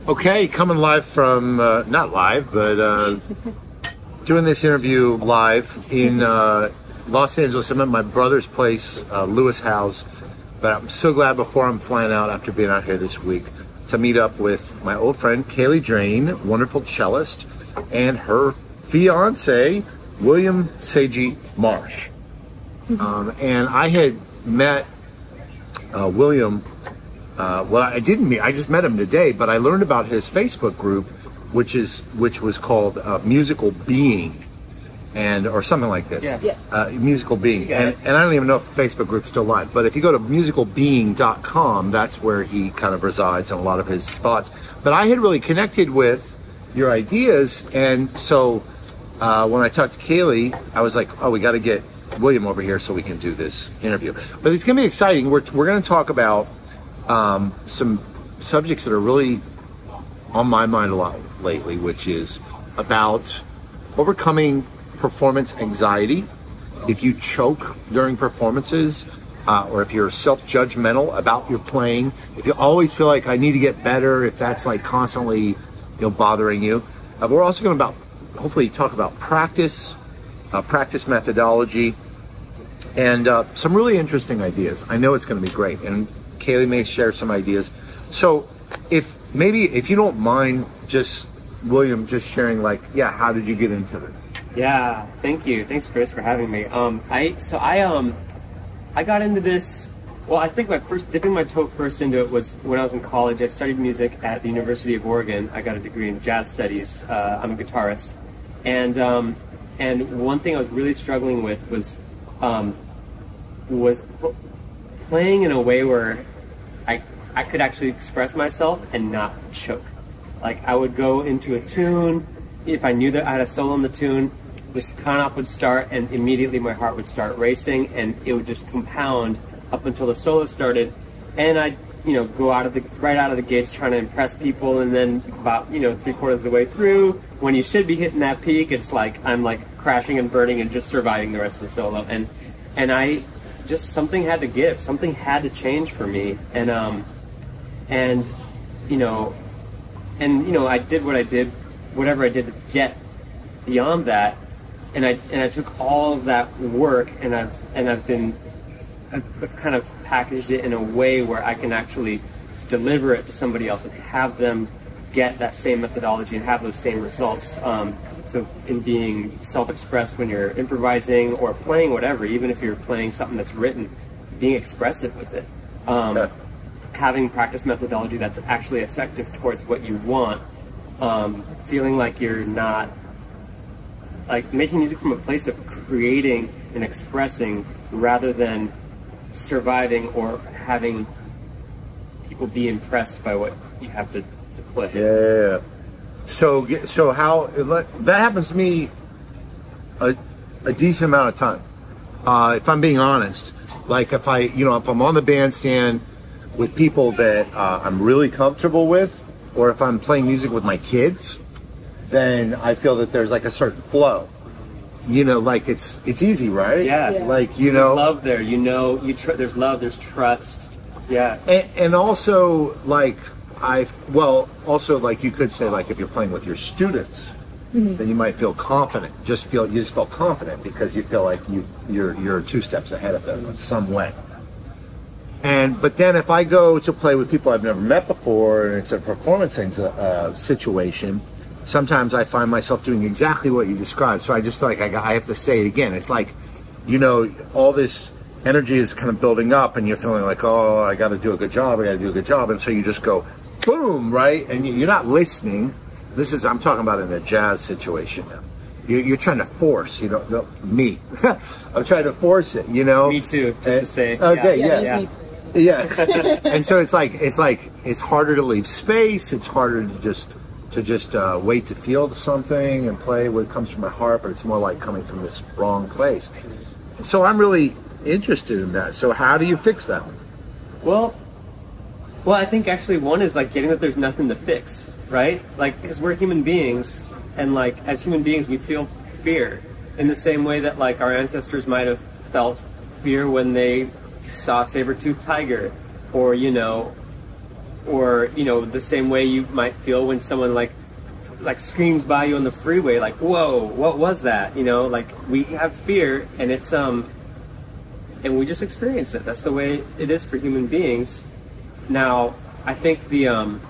Okay, coming live from, not live, but doing this interview live in Los Angeles. I'm at my brother's place, Lewis House, but I'm so glad before I'm flying out after being out here this week to meet up with my old friend, Caleigh Drane, wonderful cellist, and her fiance, William Seiji Marsh. And I had met William. Well, I didn't meet. I just met him today, but I learned about his Facebook group, which was called Musical Being, or something like this. Yeah. Yes. Musical Being, and I don't even know if the Facebook group's still live. But if you go to musicalbeing.com, that's where he kind of resides and a lot of his thoughts. But I had really connected with your ideas, and so when I talked to Caleigh, I was like, oh, we got to get William over here so we can do this interview. But it's going to be exciting. We're going to talk about some subjects that are really on my mind a lot lately, which is about overcoming performance anxiety. If you choke during performances, or if you're self-judgmental about your playing, if you always feel like I need to get better, if that's like constantly, bothering you. We're also going to hopefully talk about practice methodology, and some really interesting ideas. I know it's going to be great, and Caleigh may share some ideas. So if you don't mind, William, just sharing, how did you get into this? Yeah, thank you. Thanks, Chris, for having me. I got into this. Well, I think dipping my toe first into it was when I was in college. I studied music at the University of Oregon. I got a degree in jazz studies. I'm a guitarist, and one thing I was really struggling with was playing in a way where I could actually express myself and not choke. Like, I would go into a tune, if I knew that I had a solo in the tune, this count-off would start and immediately my heart would start racing, and it would just compound up until the solo started, and I'd go right out of the gates trying to impress people, and then about 3/4 of the way through, when you should be hitting that peak, it's like I'm crashing and burning and just surviving the rest of the solo, and I just, something had to give, something had to change for me, and I did whatever I did to get beyond that, and I took all of that work, and I've kind of packaged it in a way where I can actually deliver it to somebody else and have them get that same methodology and have those same results. So in being self-expressed when you're improvising or playing whatever, even if you're playing something that's written, being expressive with it. Having practice methodology that's actually effective towards what you want. Feeling like you're not, making music from a place of creating and expressing rather than surviving or having people be impressed by what you have to play. Yeah. So how that happens to me a decent amount of time. If I'm being honest, if I'm on the bandstand with people that I'm really comfortable with, or if I'm playing music with my kids, then I feel that there's a certain flow. It's easy, right? Yeah. There's love there. There's love. There's trust. Yeah. And also you could say, if you're playing with your students, then you might feel confident. You just feel confident because you feel like you're 2 steps ahead of them in some way. But then if I go to play with people I've never met before, and it's a performance situation, sometimes I find myself doing exactly what you described. So I just feel like I have to say it again. It's all this energy is kind of building up, and you're feeling like, oh, I got to do a good job. And so you just go, boom, right? And you're not listening. I'm talking about in a jazz situation now. You're trying to force, me. I'm trying to force it, Me too, just to say. Okay, yeah. And so it's harder to leave space. It's harder to just wait to feel something and play what comes from my heart, but it's more like coming from this wrong place. And so I'm really interested in that. So how do you fix that? Well, I think actually one is getting that there's nothing to fix, right? Because we're human beings, and as human beings we feel fear in the same way that our ancestors might have felt fear when they saw a saber-toothed tiger, or or you know, the same way you might feel when someone like screams by you on the freeway, like, whoa, what was that? You know, like, we have fear, and it's and we just experience it. That's the way it is for human beings. Now, I think the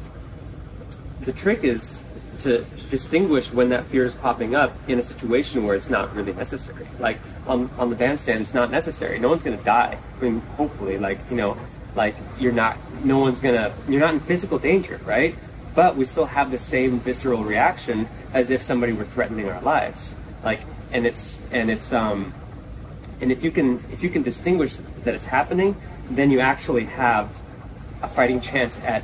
trick is to distinguish when that fear is popping up in a situation where it's not really necessary. Like on the bandstand, it's not necessary. No one's gonna die. I mean, hopefully, like, you know, like you're not in physical danger, right? But we still have the same visceral reaction as if somebody were threatening our lives. Like, and if you can distinguish that it's happening, then you actually have a fighting chance at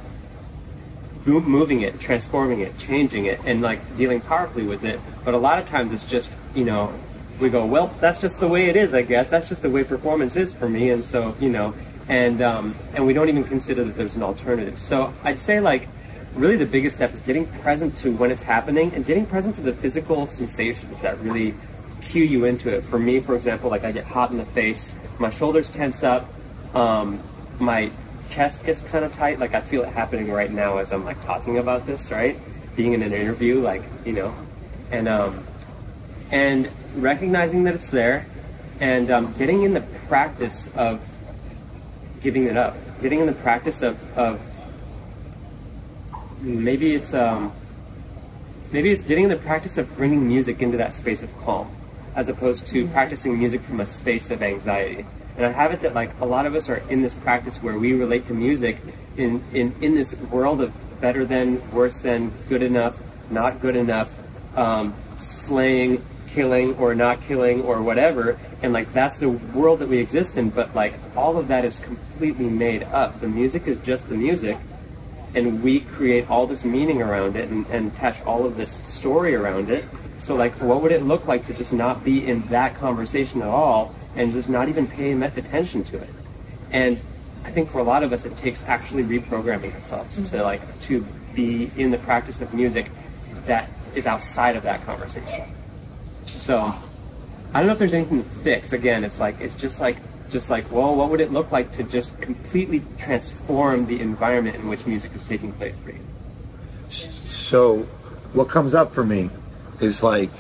moving it, transforming it, changing it, and like dealing powerfully with it. But a lot of times it's just, you know, we go, well, that's just the way it is, I guess. That's just the way performance is for me. And so, you know, and we don't even consider that there's an alternative. So I'd say, like, really the biggest step is getting present to when it's happening and getting present to the physical sensations that really cue you into it. For me, for example, like, I get hot in the face, my shoulders tense up, my chest gets kind of tight. Like, I feel it happening right now as I'm like talking about this, right? Being in an interview, like, you know, and recognizing that it's there, and getting in the practice of giving it up, getting in the practice of maybe it's getting in the practice of bringing music into that space of calm, as opposed to practicing music from a space of anxiety. And I have it that, like, a lot of us are in this practice where we relate to music in this world of better than, worse than, good enough, not good enough, slaying, killing, or not killing, or whatever. And, like, that's the world that we exist in. But, like, all of that is completely made up. The music is just the music, and we create all this meaning around it and attach all of this story around it. So, like, what would it look like to just not be in that conversation at all, and just not even pay attention to it? And I think for a lot of us, it takes actually reprogramming ourselves to be in the practice of music that is outside of that conversation. So I don't know if there's anything to fix. Again, it's just like, well, what would it look like to just completely transform the environment in which music is taking place for you? So what comes up for me is, like,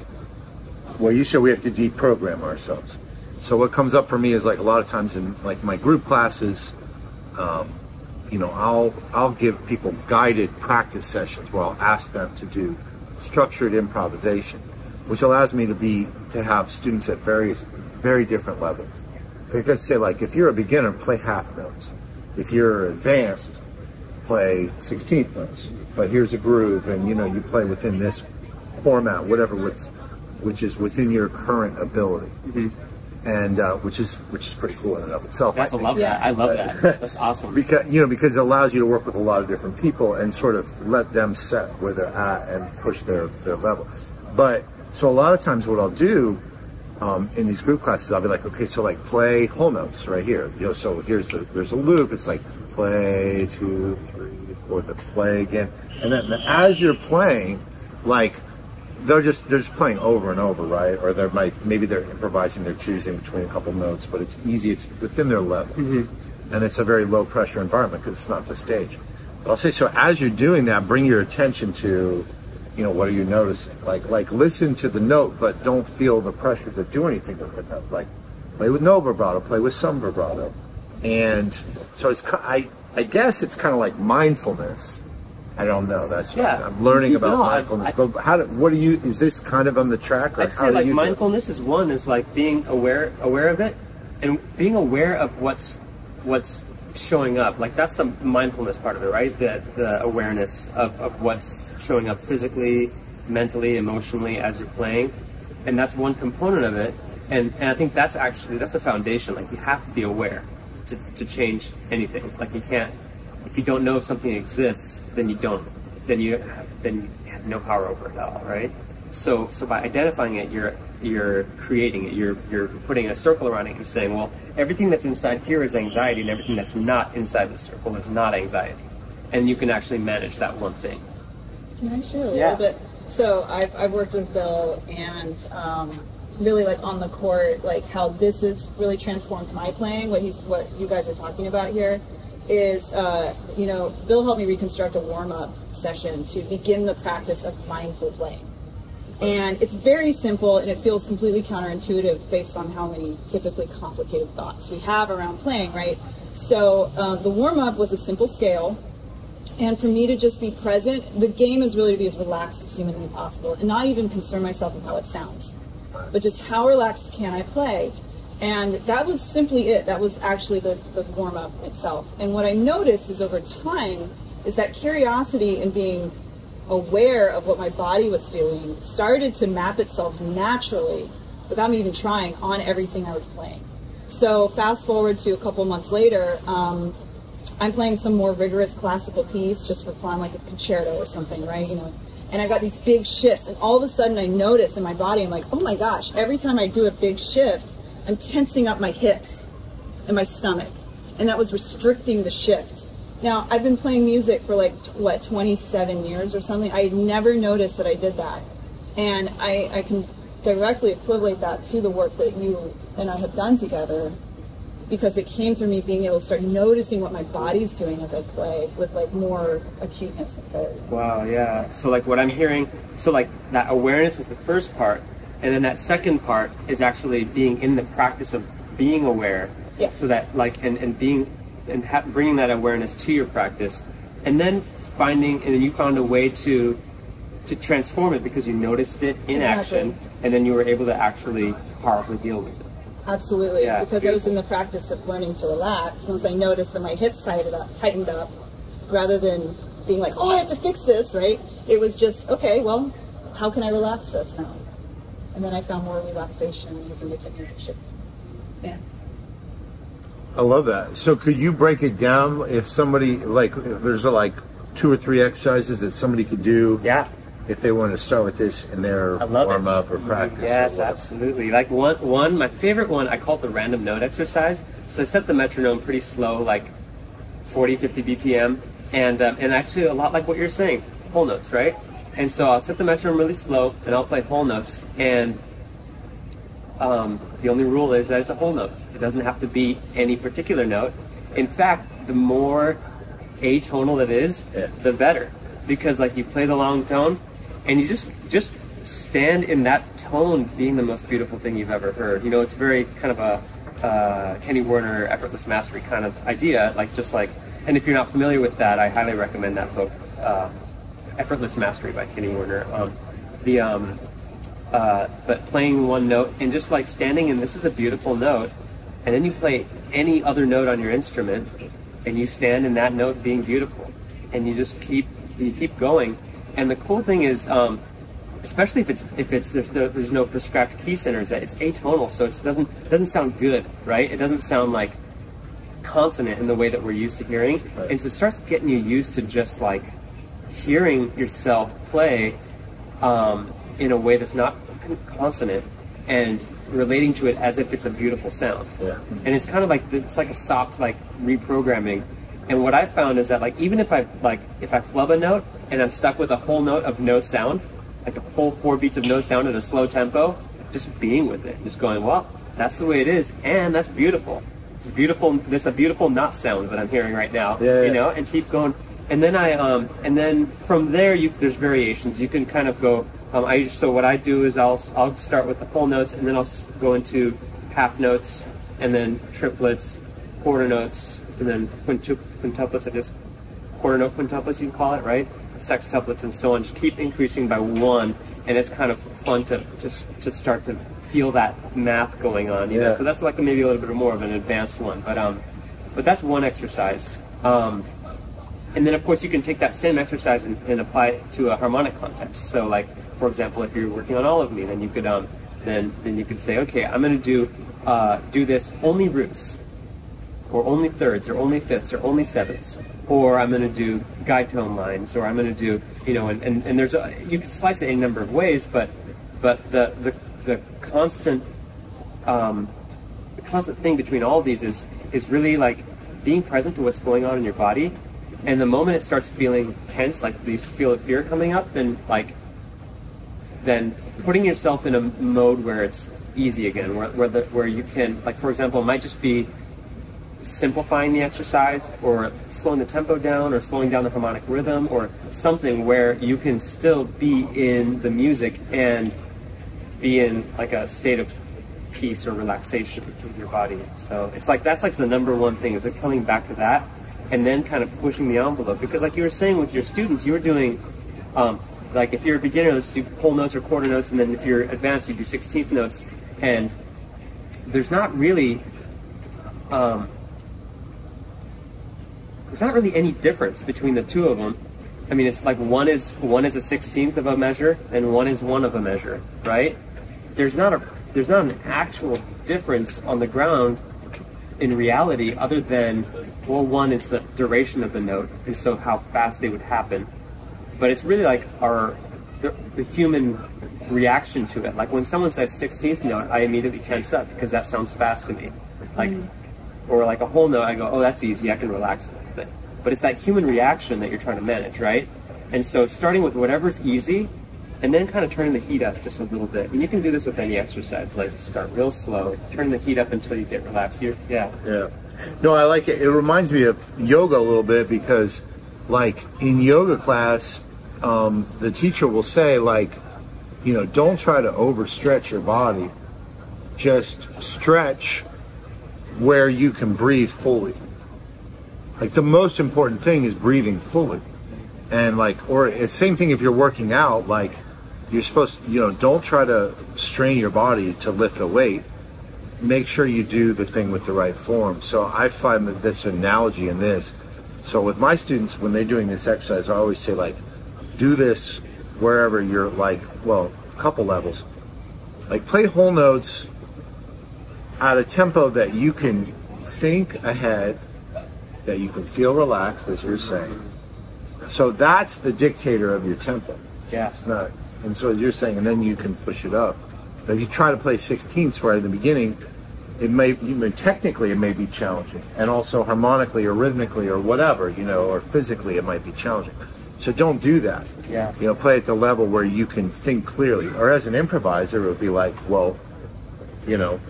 well, you said we have to deprogram ourselves. So what comes up for me is, like, a lot of times in, like, my group classes, you know, I'll give people guided practice sessions where I'll ask them to do structured improvisation, which allows me to have students at very different levels. Because, say, like, if you're a beginner, play half notes. If you're advanced, play 16th notes. But here's a groove, and, you know, you play within this format, whatever, which is within your current ability. Mm-hmm. And which is pretty cool in and of itself. I love that. I love that. That's awesome. Because it allows you to work with a lot of different people and sort of let them set where they're at and push their level. But so a lot of times, what I'll do in these group classes, I'll be like, okay, so, like, play whole notes right here. You know, so there's a loop. It's like play 2, 3, 4, then play again, and then as you're playing, like, they're just playing over and over, right? Or maybe they're improvising, they're choosing between a couple notes, but it's easy, it's within their level. Mm-hmm. And it's a very low pressure environment because it's not the stage. But I'll say, so as you're doing that, bring your attention to, you know, what are you noticing? Like listen to the note, but don't feel the pressure to do anything with the note. Like, play with no vibrato, play with some vibrato. And so it's, I guess it's kind of like mindfulness. I don't know. That's right. I'm learning about mindfulness. But is this kind of on the track? Or I'd say, like, mindfulness is one, is like being aware of it, and being aware of what's showing up. Like, that's the mindfulness part of it, right? The awareness of what's showing up physically, mentally, emotionally as you're playing. And that's one component of it. And I think that's the foundation. Like, you have to be aware to change anything. Like, you can't, if you don't know if something exists, then you have no power over it at all, right? So by identifying it, you're creating it. You're putting a circle around it and saying, well, everything that's inside here is anxiety, and everything that's not inside the circle is not anxiety. And you can actually manage that one thing. Can I share a little bit? So I've worked with Bill, and really, like, on the court, like, how this has really transformed my playing, what you guys are talking about here. is, you know, Bill helped me reconstruct a warm-up session to begin the practice of mindful playing. And it's very simple, and it feels completely counterintuitive based on how many typically complicated thoughts we have around playing, right? So the warm-up was a simple scale, and for me to just be present, the game is really to be as relaxed as humanly possible, and not even concern myself with how it sounds, but just how relaxed can I play? And that was simply it. That was actually the warm-up itself. And what I noticed is over time is that curiosity and being aware of what my body was doing started to map itself naturally, without me even trying, on everything I was playing. So fast forward to a couple months later, I'm playing some more rigorous classical piece just for fun, like a concerto or something, right? You know, and I've got these big shifts, and all of a sudden I notice in my body, I'm like, oh my gosh, every time I do a big shift, I'm tensing up my hips and my stomach, and that was restricting the shift. Now, I've been playing music for like, what, 27 years or something. I never noticed that I did that. And I can directly equivalent that to the work that you and I have done together, because it came through me being able to start noticing what my body's doing as I play with like more acuteness and clarity. Wow, yeah. So like what I'm hearing, so like that awareness is the first part, and then that second part is actually being in the practice of being aware. Yeah. So that like, and being, and bringing that awareness to your practice, and then finding, and then you found a way to transform it because you noticed it in action, and then you were able to actually powerfully deal with it. Absolutely, yeah, because I was in the practice of learning to relax. Once I noticed that my hips tightened up, rather than being like, oh, I have to fix this, right? It was just, okay, well, how can I relax this now? And then I found more relaxation within the technique of shifting. Yeah. I love that. So could you break it down if somebody, like, if there's like 2 or 3 exercises that somebody could do? Yeah. If they want to start with this in their warm up or practice. Yes, absolutely. Like one, my favorite one, I call it the random note exercise. So I set the metronome pretty slow, like 40, 50 BPM, and actually a lot like what you're saying, whole notes, right? And so I'll set the metronome really slow, and I'll play whole notes, and the only rule is that it's a whole note. It doesn't have to be any particular note. In fact, the more atonal it is, the better, because like you play the long tone, and you just stand in that tone being the most beautiful thing you've ever heard. You know, it's very kind of a Kenny Werner effortless mastery kind of idea, like just like, and if you're not familiar with that, I highly recommend that book, Effortless Mastery by Kenny Werner. But playing one note and just like standing, and this is a beautiful note, and then you play any other note on your instrument, and you stand in that note being beautiful, and you just keep going. And the cool thing is, especially if there's no prescribed key centers, that it's atonal, so it doesn't sound good, right? It doesn't sound like consonant in the way that we're used to hearing, right. And so it starts getting you used to just like hearing yourself play in a way that's not consonant, and relating to it as if it's a beautiful sound. Yeah. And it's kind of like, it's like a soft like reprogramming. And what I found is that like even if I flub a note and I'm stuck with a whole note of no sound, like a whole 4 beats of no sound at a slow tempo, just being with it, just going, well, that's the way it is, and that's beautiful. It's beautiful. There's a beautiful not sound that I'm hearing right now. Yeah, you know, and keep going. And then and then from there there's variations. You can kind of go. So what I do is I'll start with the whole notes, and then I'll go into half notes, and then triplets, quarter notes, and then quintuplets. I just quarter note quintuplets, you can call it, right? Sextuplets and so on. Just keep increasing by 1, and it's kind of fun to start to feel that math going on. You know? So that's like maybe a little bit more of an advanced one, but that's one exercise. And then of course you can take that same exercise and apply it to a harmonic context. So like, for example, if you're working on all of me, then you could then you could say, okay, I'm going to do this only roots, or only thirds, or only fifths, or only sevenths, or I'm going to do guide tone lines, or I'm going to do, you know, and there's you can slice it any number of ways, but the constant thing between all of these is really like being present to what's going on in your body. And the moment it starts feeling tense, like you feel a fear coming up, then putting yourself in a mode where it's easy again, where you can, like for example, it might just be simplifying the exercise, or slowing the tempo down, or slowing down the harmonic rhythm, or something where you can still be in the music and be in like a state of peace or relaxation with your body. So it's like, that's like the number one thing, is like coming back to that and then kind of pushing the envelope. Because like you were saying with your students, you were doing like if you're a beginner, let's do whole notes or quarter notes, and then if you're advanced, you do 16th notes. And there's not really any difference between the two of them. I mean, it's like one is a 16th of a measure and one is one of a measure, right? There's not an actual difference on the ground in reality, other than, well, one is the duration of the note, and so how fast they would happen. But it's really like the human reaction to it. Like when someone says 16th note, I immediately tense up because that sounds fast to me. Like, or like a whole note, I go, oh, that's easy, I can relax a little bit. But it's that human reaction that you're trying to manage, right? And so starting with whatever's easy, and then kind of turning the heat up just a little bit. And you can do this with any exercise, like start real slow, turn the heat up until you get relaxed. Yeah. No, I like it. It reminds me of yoga a little bit, because like in yoga class, the teacher will say, like, you know, don't try to overstretch your body. Just stretch where you can breathe fully. Like the most important thing is breathing fully. And like, or it's the same thing if you're working out, like you're supposed to, you know, don't try to strain your body to lift a weight. Make sure you do the thing with the right form. So I find that this analogy in this, so with my students, when they're doing this exercise, I always say, like, do this wherever you're, like, well, a couple levels. Like play whole notes at a tempo that you can think ahead, that you can feel relaxed, as you're saying. So that's the dictator of your tempo. Yeah. It's not, and so as you're saying, and then you can push it up. But if you try to play 16ths right at the beginning, it may, technically it may be challenging. And also harmonically or rhythmically or whatever, you know, or physically it might be challenging. So don't do that. Yeah. You know, play at the level where you can think clearly. Or as an improviser, it would be like, well, you know,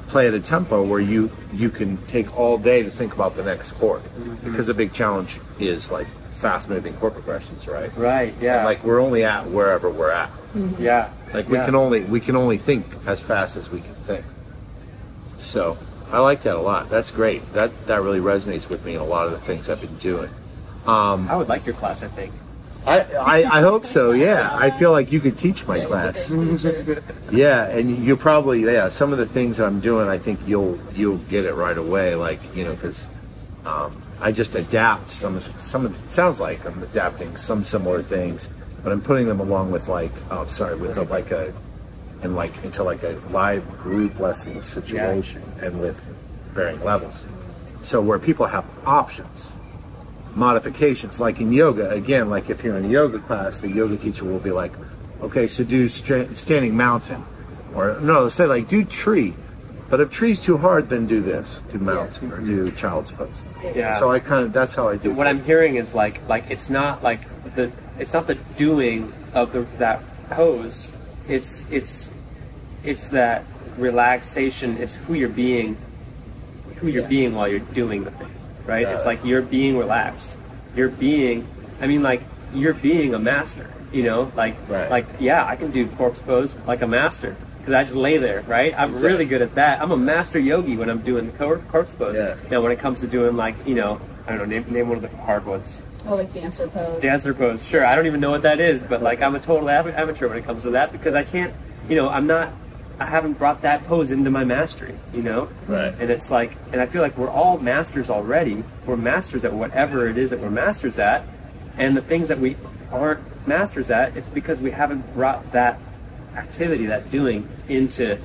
play at a tempo where you can take all day to think about the next chord. Because the big challenge is like fast moving chord progressions, right? Right, yeah. And like we're only at wherever we're at. Yeah. Like we can only think as fast as we can think. So I like that a lot. That's great. That really resonates with me in a lot of the things I've been doing. I would like your class, I think. I hope so, yeah. I feel like you could teach my class. Yeah, and you probably, some of the things I'm doing, I think you'll get it right away, like, you know, because I just adapt some of it sounds like I'm adapting some similar things, but I'm putting them along with like, into like a live group lesson situation, and with varying levels. So where people have options, modifications, like in yoga, again, like if you're in a yoga class, the yoga teacher will be like, okay, so do standing mountain, or no, say like do tree, but if tree's too hard, then do this, do mountain, or do child's pose. Yeah. So I kind of, that's how I do it. What I'm hearing is like it's not like it's not the doing of that pose, it's that relaxation, it's who you're being while you're doing the thing. Right? It's like you're being relaxed. You're being a master, you know? Like, yeah, I can do corpse pose like a master because I just lay there, right? I'm really good at that. I'm a master yogi when I'm doing the corpse pose. Yeah. Now, when it comes to doing like, you know, I don't know, name one of the hard ones. Oh, like dancer pose. Dancer pose, sure. I don't even know what that is, but like I'm a total amateur when it comes to that because I can't, you know, I haven't brought that pose into my mastery, you know? Right. And it's like, and I feel like we're all masters already. We're masters at whatever it is that we're masters at. And the things that we aren't masters at, it's because we haven't brought that activity, that doing, into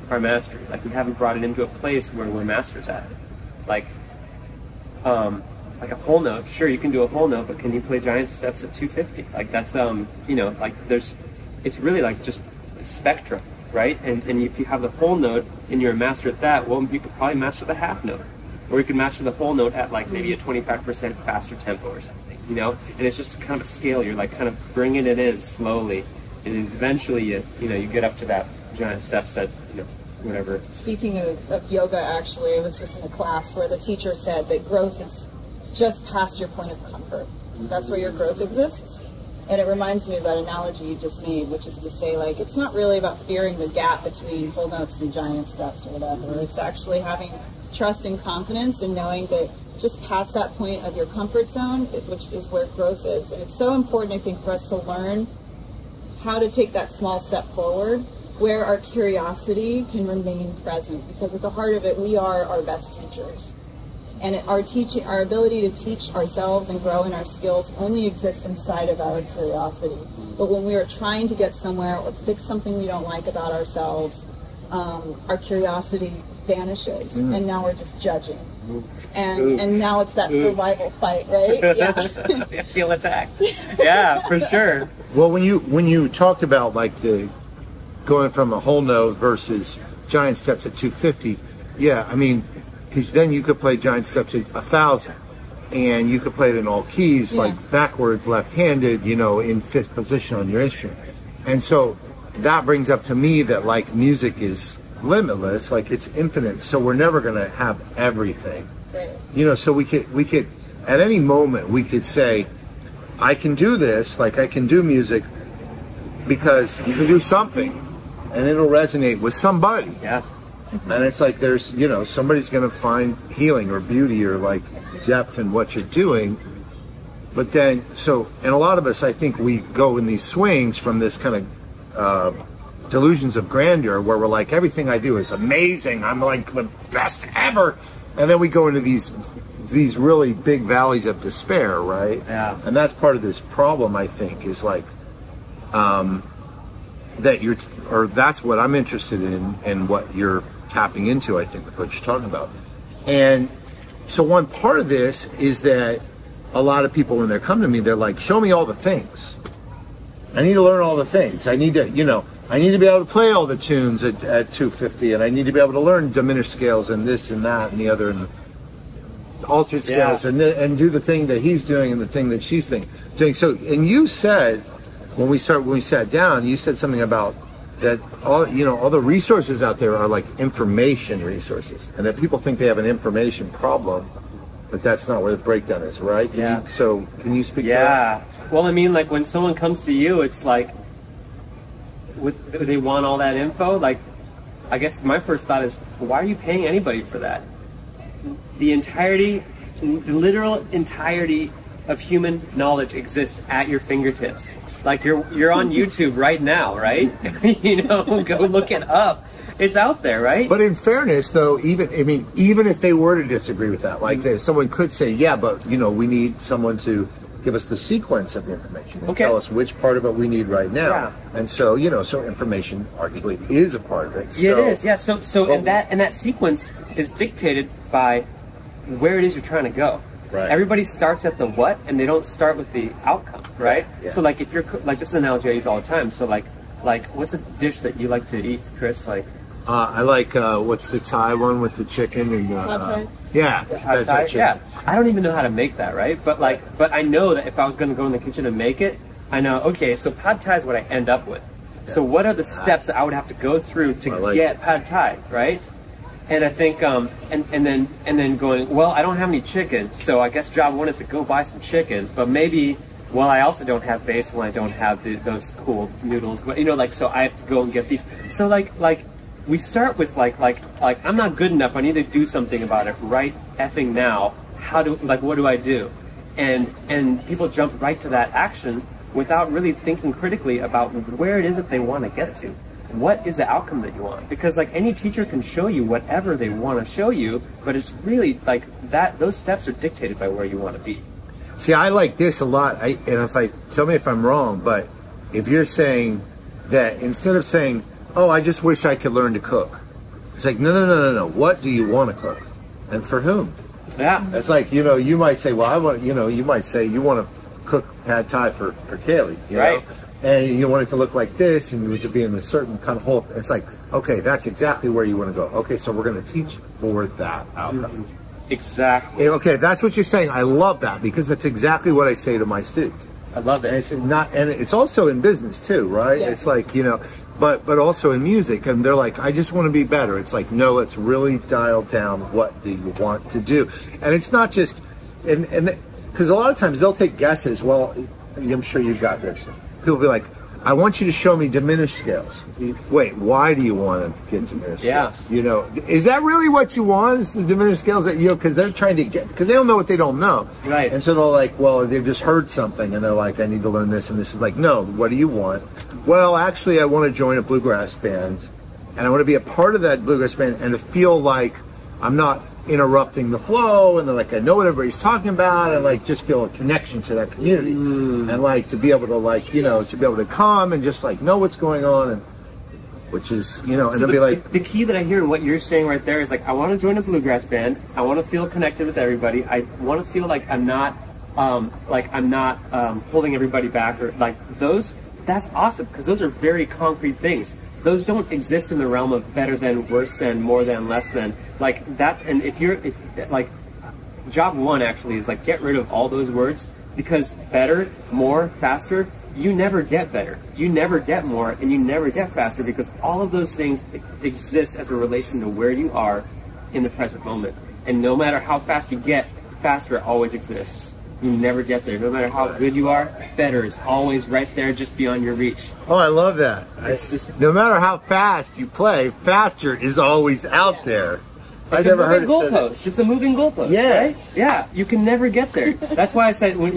our mastery. Like we haven't brought it into a place where we're masters at it. Like a whole note, sure, you can do a whole note, but can you play giant steps at 250? Like that's, you know, like it's really like just a spectrum. Right? And if you have the whole note and you're a master at that, well, you could probably master the half note. Or you could master the whole note at like maybe a 25% faster tempo or something, you know? And it's just kind of a scale. You're like kind of bringing it in slowly. And eventually you get up to that giant steps at, you know, whatever. Speaking of yoga, actually, I was just in a class where the teacher said that growth is just past your point of comfort. That's where your growth exists. And it reminds me of that analogy you just made, which is to say, like, it's not really about fearing the gap between whole notes and giant steps or whatever. It's actually having trust and confidence and knowing that it's just past that point of your comfort zone, which is where growth is. And it's so important, I think, for us to learn how to take that small step forward where our curiosity can remain present, because at the heart of it, we are our best teachers. And our ability to teach ourselves and grow in our skills only exists inside of our curiosity. But when we are trying to get somewhere or fix something we don't like about ourselves, our curiosity vanishes, and now we're just judging. And now it's that survival fight, right? Yeah. I feel attacked. Yeah, for sure. Well, when you talked about like the going from a whole note versus giant steps at 250, yeah, I mean, because then you could play giant steps at 1,000, and you could play it in all keys, like backwards, left-handed, you know, in fifth position on your instrument. And so that brings up to me that like music is limitless, like it's infinite. So we're never going to have everything, you know. So we could at any moment we could say, I can do this, like I can do music, because you can do something, and it'll resonate with somebody. Yeah. And it's like there's, you know, somebody's going to find healing or beauty or like depth in what you're doing. But then, and a lot of us, I think we go in these swings from this kind of delusions of grandeur where we're like, everything I do is amazing. I'm like the best ever. And then we go into these really big valleys of despair, right? Yeah. And that's part of this problem, I think, is like, that's what I'm interested in and what you're tapping into, I think, with what you're talking about. And so one part of this is that a lot of people, when they come to me, they're like, show me all the things. I need to learn all the things. I need to, you know, I need to be able to play all the tunes at 250, and I need to be able to learn diminished scales and this and that and the other and altered scales and do the thing that he's doing and the thing that she's doing. So, and you said, when we sat down, you said something about that all the resources out there are like information resources, and that people think they have an information problem, but that's not where the breakdown is, right? Yeah. So can you speak to that? Yeah. Well, I mean, like when someone comes to you, it's like, they want all that info. Like, I guess my first thought is, why are you paying anybody for that? The literal entirety of human knowledge exists at your fingertips. Like you're on YouTube right now, right? You know, go look it up. It's out there, right? But in fairness, though, even if they were to disagree with that, like someone could say, yeah, but you know, we need someone to give us the sequence of the information and tell us which part of it we need right now. Yeah. And so, you know, so information arguably is a part of it. Yeah, it is. Yeah. So and that sequence is dictated by where it is you're trying to go. Right. Everybody starts at the what, and they don't start with the outcome, right? Yeah. So like if you're like, this is an analogy I use all the time. So like what's a dish that you like to eat, Chris? Like I like what's the Thai one with the chicken and pad thai. Yeah, pad thai. Yeah. I don't even know how to make that, right? But I know that if I was going to go in the kitchen and make it, I know, okay, so pad thai is what I end up with. Yeah. So what are the steps that I would have to go through to get pad thai, right? And I think, and then going, well, I don't have any chicken, so I guess job one is to go buy some chicken. But maybe, well, I also don't have basil, and I don't have those cool noodles. But you know, like, so I have to go and get these. So like we start with like I'm not good enough. I need to do something about it right effing now. What do I do? And people jump right to that action without really thinking critically about where it is that they want to get to. What is the outcome that you want? Because like any teacher can show you whatever they want to show you, but it's really like that. Those steps are dictated by where you want to be. See, I like this a lot. Tell me if I'm wrong, but if you're saying that instead of saying, "Oh, I just wish I could learn to cook," it's like, no. What do you want to cook, and for whom? Yeah, it's like, you know, you might say, well, I want, you know, you might say you want to cook pad thai for Caleigh, you right? know? And you want it to look like this, and you want it to be in a certain kind of hole. It's like, okay, that's exactly where you want to go. Okay, so we're going to teach for that outcome. Exactly. Okay, that's what you're saying. I love that, because that's exactly what I say to my students. I love it. And it's not, and it's also in business too, right? Yeah. It's like, you know, but also in music, and they're like, I just want to be better. It's like, no, let's really dial down. What do you want to do? And it's not just, and because a lot of times they'll take guesses. Well, I'm sure you've got this. People will be like, I want you to show me diminished scales. Wait, why do you want to get diminished scales? You know, is that really what you want? Is the diminished scales that, you know, because they're trying to get, because they don't know what they don't know. Right. And so they're like, well, they've just heard something and they're like, I need to learn this. And this is like, no, what do you want? Well, actually, I want to join a bluegrass band and I want to be a part of that bluegrass band and to feel like I'm not interrupting the flow, and then like I know what everybody's talking about, and like just feel a connection to that community, and like to be able to like, you know, to be able to come and just like know what's going on, and which is, you know, and it'll be like the key that I hear in what you're saying right there is like, I want to join a bluegrass band. I want to feel connected with everybody. I want to feel like I'm not holding everybody back, or like those. That's awesome, because those are very concrete things. Those don't exist in the realm of better than, worse than, more than, less than. Like that's, and if like, job one actually is like, get rid of all those words, because better, more, faster, you never get better. You never get more, and you never get faster, because all of those things exist as a relation to where you are in the present moment. And no matter how fast you get, faster always exists. You never get there. No matter how good you are, better is always right there, just beyond your reach. Oh, I love that. It's just, no matter how fast you play, faster is always out there. it's a moving goalpost. It's a moving goalpost. Yes. Right? Yeah. You can never get there. That's why I said when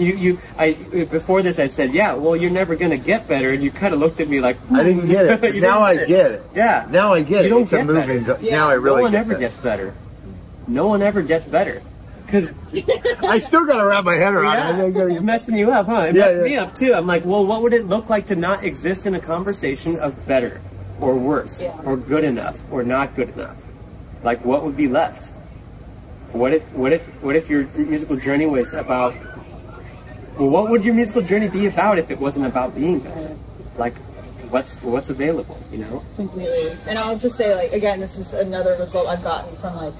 before this I said, yeah, well, you're never gonna get better, and you kind of looked at me like, I didn't get it. But now I get it. Yeah. Now I get it. You don't It's get a moving. better. Now I really. No one get ever that. gets better. No one ever gets better. Because I still got to wrap my head around it. it's messing you up, huh? It messed me up too. I'm like, well, what would it look like to not exist in a conversation of better or worse or good enough or not good enough? Like, what would be left? What if your musical journey was about? Well, what would your musical journey be about if it wasn't about being better? Like, what's available? You know? Completely. And I'll just say, like, again, this is another result I've gotten from like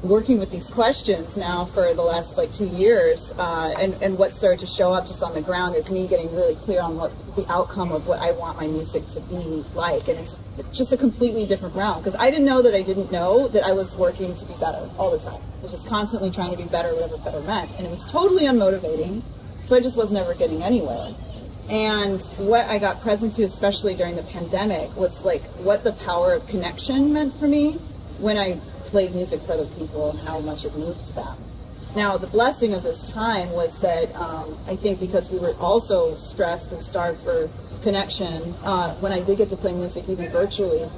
working with these questions now for the last like 2 years, and what started to show up just on the ground is me getting really clear on what the outcome of what I want my music to be like. And it's just a completely different realm, because I didn't know that I didn't know that I was working to be better all the time. I was just constantly trying to be better, whatever better meant, and it was totally unmotivating, so I just was never getting anywhere. And what I got present to, especially during the pandemic, was like what the power of connection meant for me when I played music for other people and how much it moved them. Now, the blessing of this time was that I think because we were also stressed and starved for connection, when I did get to play music, even virtually,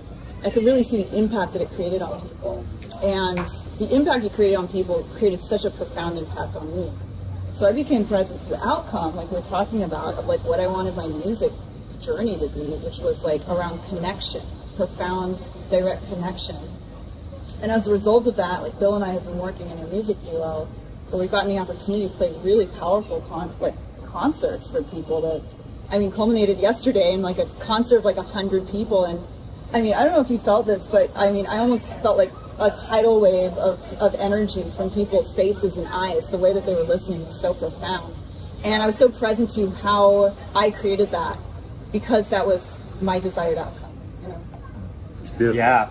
I could really see the impact that it created on people. And the impact it created on people created such a profound impact on me. So I became present to the outcome, like we're talking about, of like what I wanted my music journey to be, which was like around connection, profound, direct connection. And as a result of that, like Bill and I have been working in a music duo where we've gotten the opportunity to play really powerful concerts for people that, I mean, culminated yesterday in like a concert of like 100 people. And I mean, I don't know if you felt this, but I mean, I almost felt like a tidal wave of energy from people's faces and eyes. The way that they were listening was so profound. And I was so present to how I created that, because that was my desired outcome. Beautiful. Yeah.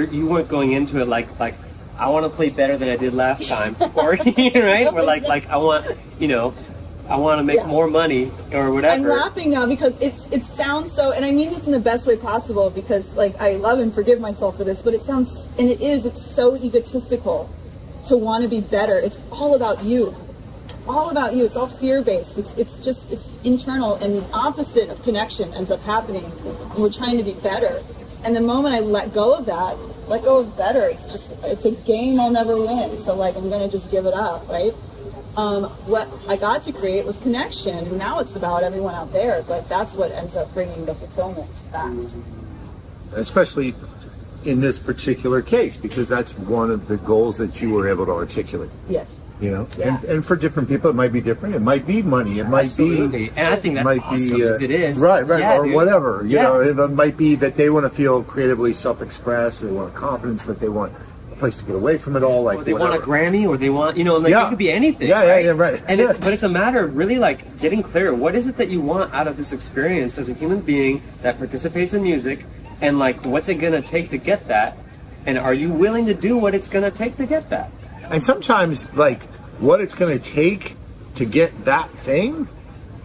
You weren't going into it like I want to play better than I did last time, or right? Or like I want to make more money or whatever. I'm laughing now because it sounds so, and I mean this in the best way possible, because like I love and forgive myself for this, but it sounds, and it's so egotistical to want to be better. It's all about you. All about you. It's all fear-based. It's internal, and the opposite of connection ends up happening. And we're trying to be better. And the moment I let go of that, let go of better, it's a game I'll never win. So like, I'm going to just give it up, right? What I got to create was connection, and now it's about everyone out there, but that's what ends up bringing the fulfillment back. Especially in this particular case, because that's one of the goals that you were able to articulate. Yes. You know, and for different people, it might be different. It might be money. It might be, and I think that's awesome if it is. Right, yeah, or dude. whatever. You know, it might be that they want to feel creatively self-expressed. They want confidence. That they want place to get away from it all. Like or they whatever. want a Grammy, or they want, you know, like it could be anything. Right. And but it's a matter of really like getting clear. What is it that you want out of this experience as a human being that participates in music, and like what's it gonna take to get that, and are you willing to do what it's gonna take to get that? And sometimes like what it's gonna take to get that thing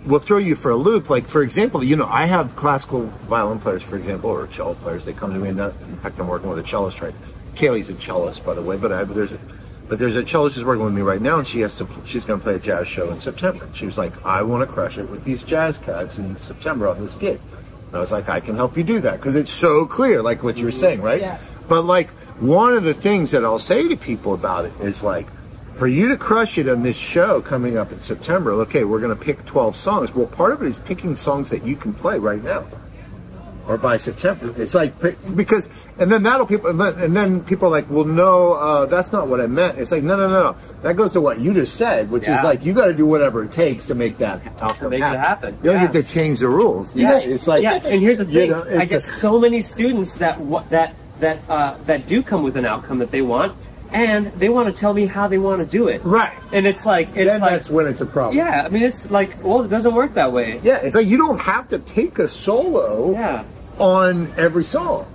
will throw you for a loop. Like, for example, you know, I have classical violin players, for example, or cello players. They come to me, and in fact, I'm working with a cellist right now. Caleigh's a cellist, by the way, but there's a cellist who's working with me right now, and she's going to play a jazz show in September. She was like, I want to crush it with these jazz cats in September on this gig. And I was like, I can help you do that, because it's so clear, like what you were saying, right? Yeah. But like, one of the things that I'll say to people about it is like, for you to crush it on this show coming up in September, okay, we're going to pick 12 songs. Well, part of it is picking songs that you can play right now, or by September. It's like, because, and then people are like, well, no, that's not what I meant. It's like, no. That goes to what you just said, which is like, you got to do whatever it takes to make that outcome happen. You don't get to change the rules. Yeah, it's like, and here's the thing: you know, I get so many students that do come with an outcome that they want. And they want to tell me how they want to do it. Right. And it's like... that's when it's a problem. Yeah, I mean, it's like, well, it doesn't work that way. Yeah, it's like you don't have to take a solo on every song.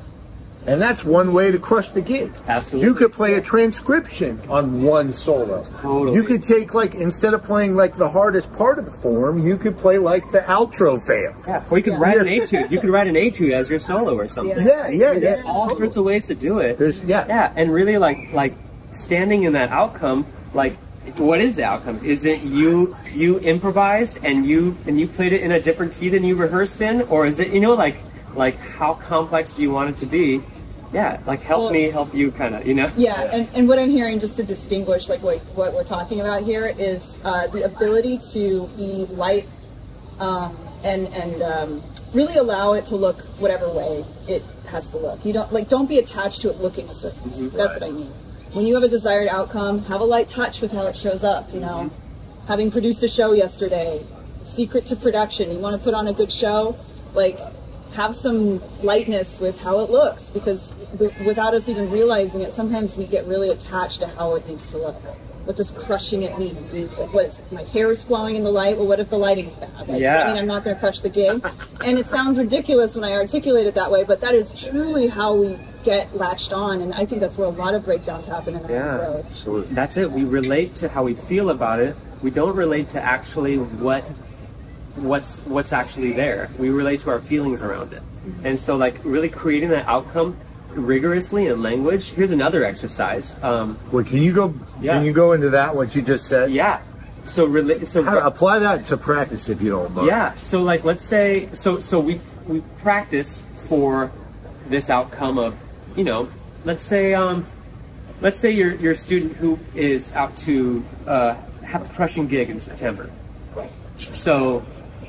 And that's one way to crush the gig. Absolutely. You could play a transcription on one solo. Totally. You could take, like, instead of playing, like, the hardest part of the form, you could play, like, the outro fail. Yeah, or you could write an etude. You could write an etude as your solo or something. Yeah. There's all sorts of ways to do it. Yeah, and really, like standing in that outcome, like, what is the outcome? Is it you improvised and you played it in a different key than you rehearsed in? Or is it, you know, like how complex do you want it to be? Yeah, like help you kind of, you know? Yeah, and what I'm hearing, just to distinguish like what we're talking about here, is the ability to be light and really allow it to look whatever way it has to look. You don't be attached to it looking a certain way. That's what I mean. When you have a desired outcome, have a light touch with how it shows up, you know? Having produced a show yesterday, secret to production, you want to put on a good show, like, have some lightness with how it looks, because without us even realizing it, sometimes we get really attached to how it needs to look. What does crushing it mean? It means like, what is it? My hair is flowing in the light. Well, what if the lighting's bad? Like, I mean, I'm not going to crush the gig. And it sounds ridiculous when I articulate it that way, but that is truly how we get latched on, and I think that's where a lot of breakdowns happen in our growth. Absolutely. That's it. We relate to how we feel about it. We don't relate to actually what's actually there. We relate to our feelings around it. And so, like, really creating that outcome rigorously in language. Here's another exercise. Well, can you go into that, what you just said? Yeah. So apply that to practice, if you don't mind. Yeah. So, like, let's say we practice for this outcome of, you know, let's say you're a student who is out to have a crushing gig in September. So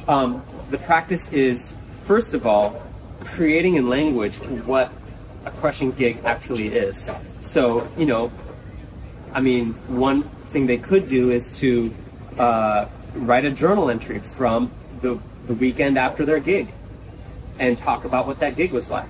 the practice is, first of all, creating in language what a crushing gig actually is. So, you know, I mean, one thing they could do is to write a journal entry from the weekend after their gig and talk about what that gig was like.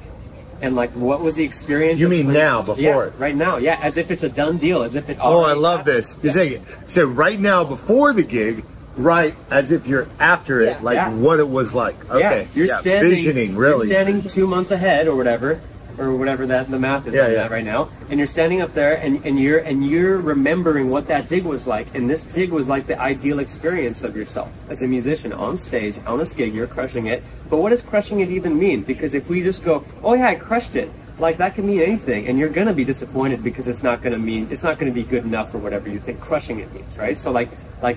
And like, what was the experience? You mean now, before it? Right now, yeah, as if it's a done deal, as if it. Oh, I love this. You're saying it. So right now, before the gig, right, as if you're after it, what it was like. Okay, you're standing, visioning, really. You're standing 2 months ahead, or whatever that the math is on that right now, and you're standing up there, and you're remembering what that gig was like, and this gig was like the ideal experience of yourself as a musician on stage on this gig. You're crushing it, but what does crushing it even mean? Because if we just go, oh yeah, I crushed it, like that can mean anything, and you're gonna be disappointed because it's not gonna be good enough or whatever you think crushing it means, right? So like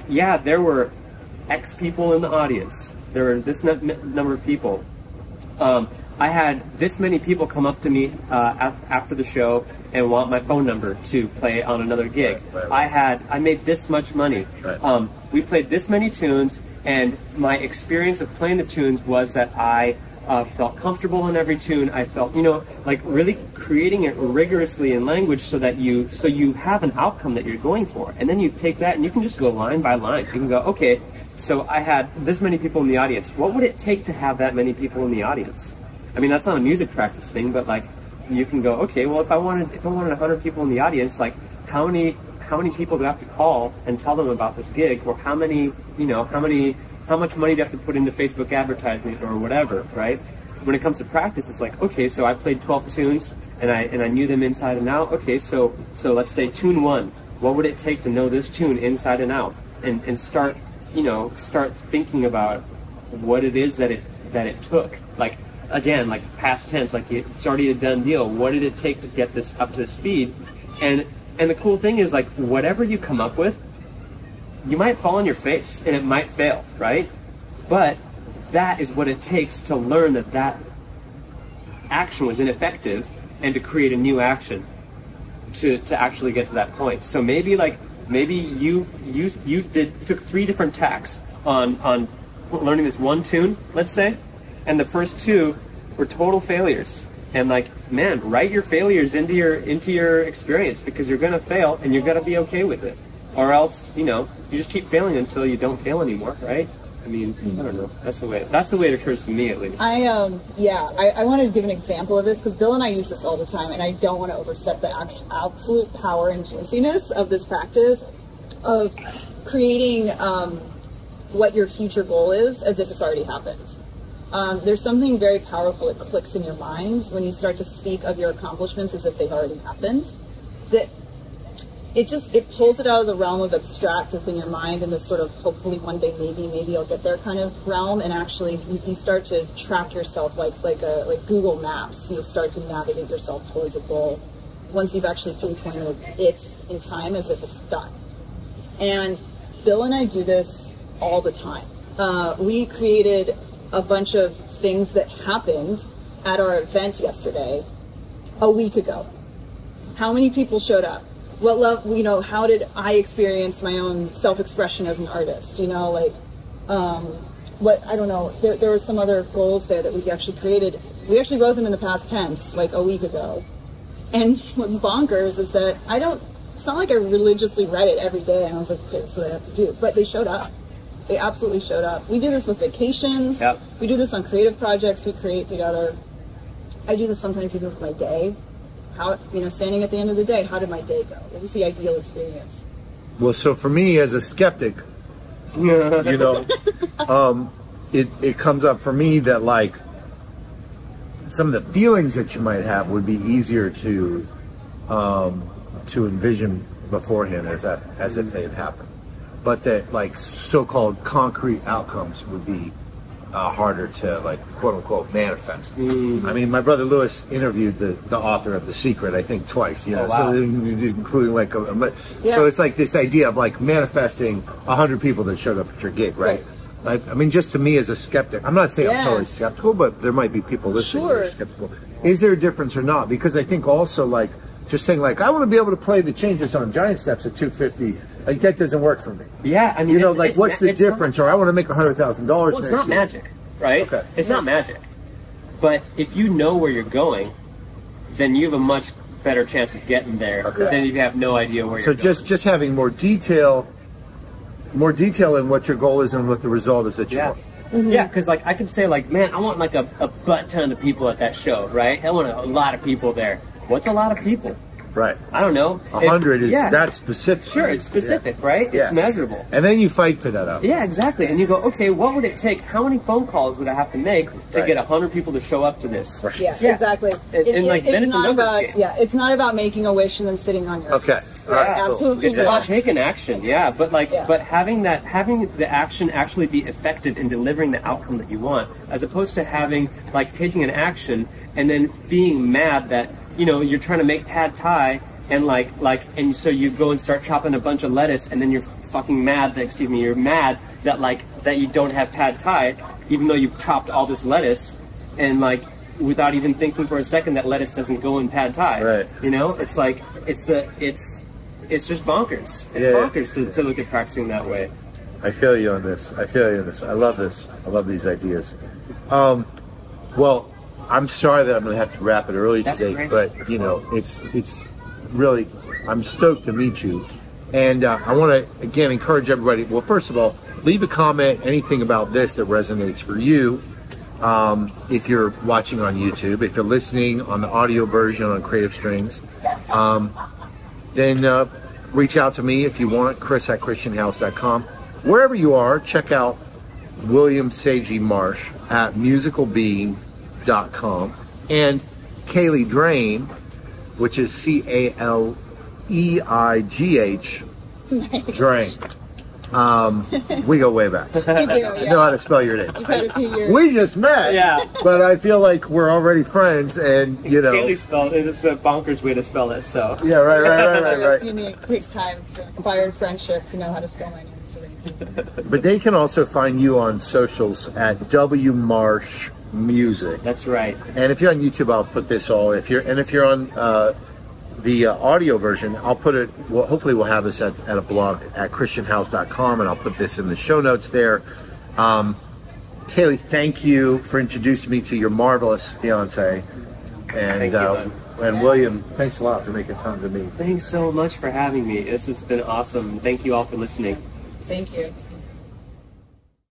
yeah, there were X people in the audience, there were this number of people. I had this many people come up to me after the show and want my phone number to play on another gig. I made this much money. We played this many tunes, and my experience of playing the tunes was that I felt comfortable in every tune. I felt, you know, like really creating it rigorously in language so you have an outcome that you're going for. And then you take that and you can just go line by line. You can go, okay, so I had this many people in the audience. What would it take to have that many people in the audience? I mean, that's not a music practice thing, but like, you can go, okay, well, if I wanted 100 people in the audience, like how many people do I have to call and tell them about this gig, or how much money do I have to put into Facebook advertisement or whatever, right? When it comes to practice, it's like, okay, so I played 12 tunes and I knew them inside and out. Okay, so let's say tune 1. What would it take to know this tune inside and out? And start thinking about what it is that it took. Like, again, like past tense, like it's already a done deal. What did it take to get this up to speed? And the cool thing is, like, whatever you come up with, you might fall on your face and it might fail, right? But that is what it takes to learn that action was ineffective, and to create a new action to actually get to that point. So maybe you took 3 different tacks on learning this one tune, let's say, and the first 2 were total failures. And like, man, write your failures into your experience, because you're gonna fail and you're gonna be okay with it. Or else, you just keep failing until you don't fail anymore, right? I mean, I don't know. That's the way it occurs to me, at least. I want to give an example of this, because Bill and I use this all the time, and I don't want to overstep the absolute power and juiciness of this practice of creating what your future goal is as if it's already happened. There's something very powerful that clicks in your mind when you start to speak of your accomplishments as if they've already happened. That it pulls it out of the realm of abstract within your mind, and this sort of hopefully one day maybe I'll get there kind of realm, and actually you start to track yourself like Google Maps. You start to navigate yourself towards a goal once you've actually pinpointed it in time as if it's done. And Bill and I do this all the time. We created a bunch of things that happened at our event yesterday a week ago. How many people showed up? What love, how did I experience my own self-expression as an artist? I don't know, there were some other goals there that we actually created. We actually wrote them in the past tense, like a week ago. And what's bonkers is that it's not like I religiously read it every day and I was like, okay, that's what I have to do. But they showed up. They absolutely showed up. We do this with vacations. Yep. We do this on creative projects we create together. I do this sometimes even with my day. Standing at the end of the day, how did my day go? What was the ideal experience? Well, so for me as a skeptic, it comes up for me that like some of the feelings that you might have would be easier to envision beforehand as if they had happened, but that like so-called concrete outcomes would be harder to like quote unquote manifest. I mean, my brother Lewis interviewed the author of The Secret, I think twice, wow. So including like so it's like this idea of like manifesting 100 people that showed up at your gig, right? I mean, just to me as a skeptic, I'm not saying I'm totally skeptical, but there might be people listening who are skeptical. Is there a difference or not? Because I think also like just saying like, I want to be able to play the changes on giant steps at 250, like that doesn't work for me. Yeah, I mean, like what's the difference? Or I want to make $100,000. Well, it's not magic, right? Okay. It's not magic. But if you know where you're going, then you have a much better chance of getting there than if you have no idea where you're going. So just having more detail in what your goal is and what the result is that you want. Mm-hmm. Yeah, because like I could say like, man, I want like a butt ton of people at that show, right? I want a lot of people there. What's a lot of people? Right. I don't know. 100 is that's specific. Sure, it's specific, right? It's measurable. And then you fight for that out. Yeah, exactly. And you go, okay, what would it take? How many phone calls would I have to make to get 100 people to show up to this? Right. Yeah, exactly. And like, then it's a numbers game. Yeah, it's not about making a wish and then sitting on your ass. All right. Absolutely. It's about taking action, but like, but having the action actually be effective in delivering the outcome that you want, as opposed to having like taking an action and then being mad that you're trying to make pad thai. And so you go and start chopping a bunch of lettuce, and then you're fucking mad that, you're mad that you don't have pad thai, even though you've chopped all this lettuce, and like, without even thinking for a second that lettuce doesn't go in pad thai. Right. It's like, it's just bonkers. It's bonkers to look at practicing that way. I feel you on this. I love this. I love these ideas. Well, I'm sorry that I'm going to have to wrap it early today, but it's really, I'm stoked to meet you. And I want to, again, encourage everybody. Well, first of all, leave a comment, anything about this that resonates for you. if you're watching on YouTube. If you're listening on the audio version on Creative Strings, then reach out to me if you want, chris@christianhouse.com. Wherever you are, check out William Seiji Marsh at musicalbeing.com, and Caleigh Drane, which is Caleigh, Nice. Drane. We go way back. You do, yeah. I know how to spell your name. You've had a few years. We just met, Yeah. but I feel like we're already friends, and you know. Caleigh spelled it. It's a bonkers way to spell it. So Yeah, right. It's unique. It takes time. It's acquired friendship to know how to spell my name. So But they can also find you on socials at W Marsh Music. that's right. And if you're on YouTube, I'll put this all. If you're on the audio version, I'll put it. Well, hopefully, we'll have this at a blog at christianhouse.com, and I'll put this in the show notes there. Caleigh, thank you for introducing me to your marvelous fiance, and Thank you, and William, thanks a lot for making time to meet. Thanks so much for having me. This has been awesome. Thank you all for listening. thank you.